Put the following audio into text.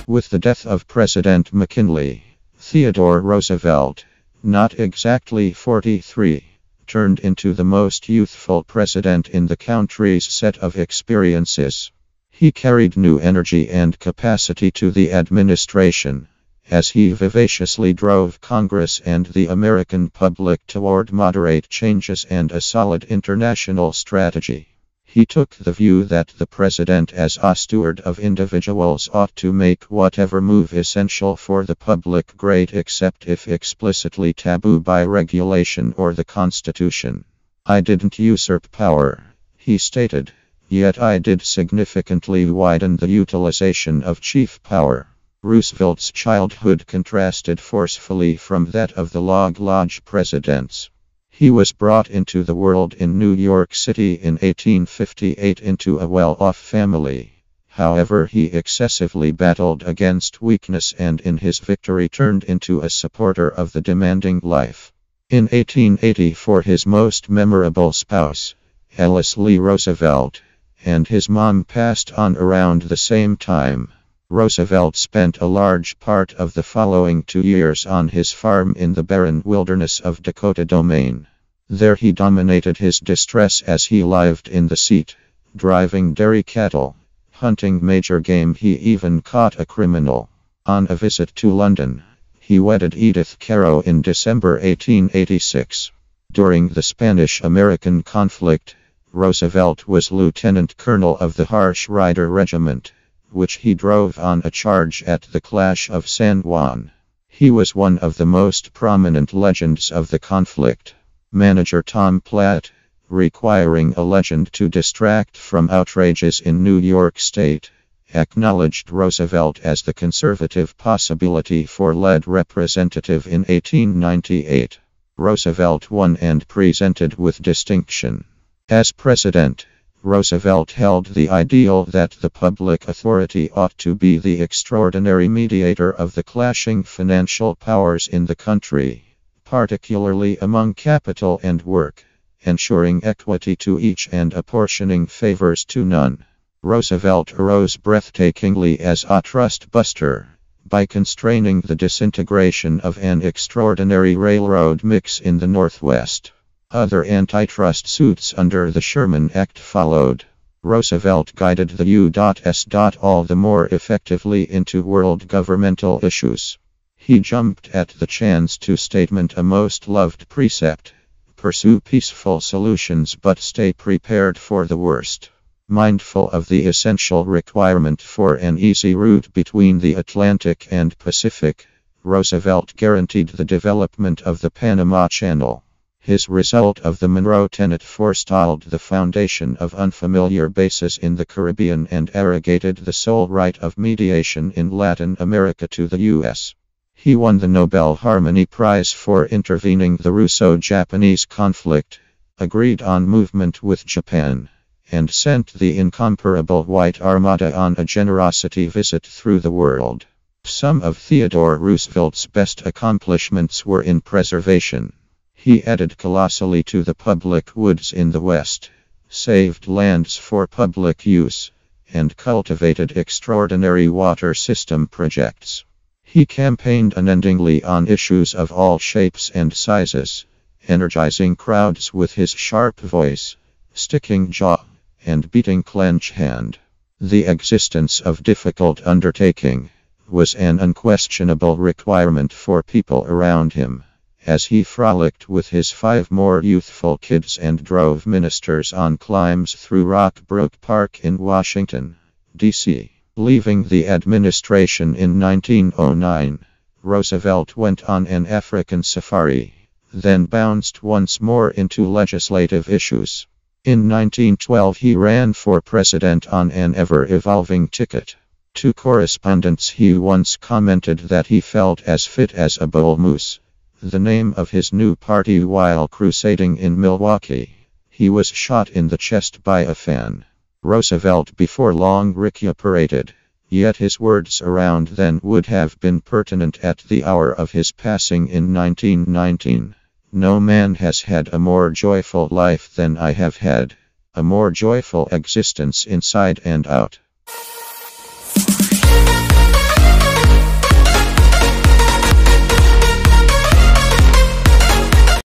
With the death of President McKinley, Theodore Roosevelt, not exactly 43, turned into the most youthful president in the country's set of experiences. He carried new energy and capacity to the administration, as he vivaciously drove Congress and the American public toward moderate changes and a solid international strategy. He took the view that the president, as a steward of individuals, ought to make whatever move essential for the public great except if explicitly taboo by regulation or the Constitution. "I didn't usurp power," he stated, "yet I did significantly widen the utilization of chief power." Roosevelt's childhood contrasted forcefully from that of the Log Lodge presidents. He was brought into the world in New York City in 1858 into a well-off family. However, he excessively battled against weakness and in his victory turned into a supporter of the demanding life. In 1884, his most memorable spouse, Lee Roosevelt, and his mom passed on around the same time. Roosevelt spent a large part of the following 2 years on his farm in the barren wilderness of Dakota Domain. There he dominated his distress as he lived in the seat, driving dairy cattle, hunting major game. He even caught a criminal. On a visit to London, he wedded Edith Caro in December 1886. During the Spanish-American conflict, Roosevelt was lieutenant colonel of the Harsh Rider Regiment, which he drove on a charge at the Clash of San Juan. He was one of the most prominent legends of the conflict. Manager Tom Platt, requiring a legend to distract from outrages in New York State, acknowledged Roosevelt as the conservative possibility for lead representative in 1898. Roosevelt won and presented with distinction. As president, Roosevelt held the ideal that the public authority ought to be the extraordinary mediator of the clashing financial powers in the country, particularly among capital and work, ensuring equity to each and apportioning favors to none. Roosevelt arose breathtakingly as a trust buster, by constraining the disintegration of an extraordinary railroad mix in the Northwest. Other antitrust suits under the Sherman Act followed. Roosevelt guided the U.S. all the more effectively into world governmental issues. He jumped at the chance to statement a most loved precept: pursue peaceful solutions but stay prepared for the worst. Mindful of the essential requirement for an easy route between the Atlantic and Pacific, Roosevelt guaranteed the development of the Panama Channel. His result of the Monroe Tenet forestalled the foundation of unfamiliar bases in the Caribbean and arrogated the sole right of mediation in Latin America to the U.S. He won the Nobel Harmony Prize for intervening the Russo-Japanese conflict, agreed on movement with Japan, and sent the incomparable White Armada on a generosity visit through the world. Some of Theodore Roosevelt's best accomplishments were in preservation. He added colossally to the public woods in the West, saved lands for public use, and cultivated extraordinary water system projects. He campaigned unendingly on issues of all shapes and sizes, energizing crowds with his sharp voice, sticking jaw, and beating clench hand. The existence of difficult undertaking was an unquestionable requirement for people around him, as he frolicked with his 5 more youthful kids and drove ministers on climbs through Rockbrook Park in Washington, D.C. Leaving the administration in 1909, Roosevelt went on an African safari, then bounced once more into legislative issues. In 1912 he ran for president on an ever-evolving ticket. To correspondents he once commented that he felt as fit as a bull moose, the name of his new party, while crusading in Milwaukee. He was shot in the chest by a fan. Roosevelt before long recuperated, yet his words around then would have been pertinent at the hour of his passing in 1919. No man has had a more joyful life than I have had, a more joyful existence inside and out.